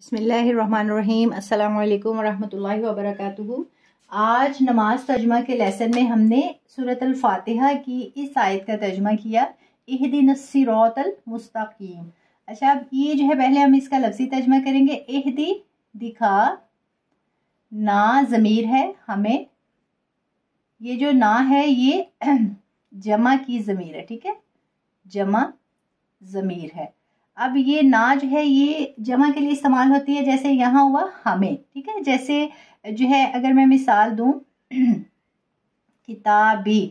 بسم اللہ الرحمن الرحیم۔ السلام علیکم ورحمۃ اللہ وبرکاتہ۔ آج نماز ترجمہ کے لیسن میں ہم نے سورۃ الفاتحہ کی اس آیت کا ترجمہ کیا، اہدنا الصراط المستقیم۔ اچھا، اب یہ جو ہے پہلے ہم اس کا لفظی ترجمہ کریں گے۔ اہدی دکھا، نا ضمیر ہے ہمیں، یہ جو نا ہے یہ جمع کی ضمیر ہے، ٹھیک ہے، جمع ضمیر ہے۔ اب یہ نا جو ہے یہ جمع کے لیے استعمال ہوتی ہے، جیسے یہاں ہوا ہمیں، ٹھیک ہے، جیسے جو ہے اگر میں مثال دوں کتابی،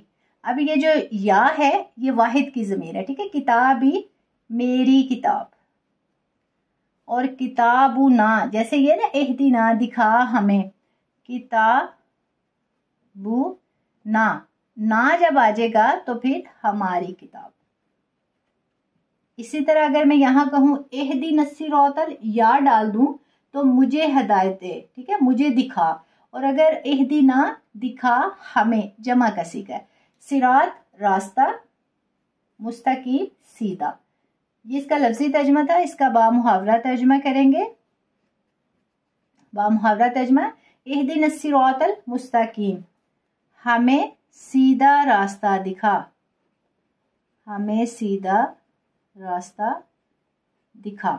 اب یہ جو یا ہے یہ واحد کی ضمیر ہے، ٹھیک ہے، کتابی میری کتاب، اور کتابنا جیسے یہ نا اہدنا دکھا ہمیں، کتابنا نا جب آ جائے گا تو پھر ہماری کتاب۔ اسی طرح اگر میں یہاں کہوں اہدنا الصراط یا ڈال دوں تو مجھے ہدایت دے، ٹھیک ہے، مجھے دکھا، اور اگر اہدنا دکھا ہمیں جمع کا صیغہ ہے، صراط راستہ، مستقیم سیدھا۔ یہ اس کا لفظی ترجمہ تھا، اس کا بامحاورہ ترجمہ کریں گے۔ بامحاورہ ترجمہ، اہدنا الصراط المستقیم، ہمیں سیدھا راستہ دکھا، ہمیں سیدھا راستہ دکھا۔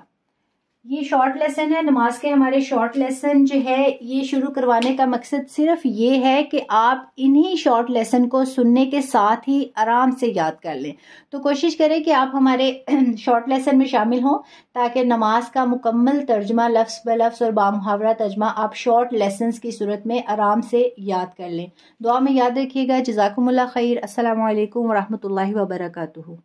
یہ شارٹ لیسن ہے، نماز کے ہمارے شارٹ لیسن جو ہے یہ شروع کروانے کا مقصد صرف یہ ہے کہ آپ انہی شارٹ لیسن کو سننے کے ساتھ ہی آرام سے یاد کر لیں۔ تو کوشش کریں کہ آپ ہمارے شارٹ لیسن میں شامل ہوں تاکہ نماز کا مکمل ترجمہ لفظ بلفظ اور بامحاورہ ترجمہ آپ شارٹ لیسنز کی صورت میں آرام سے یاد کر لیں۔ دعا میں یاد رکھیے گا۔ جزاکم اللہ خیر۔ السلام علیکم ورحمۃ اللہ وبرکاتہ۔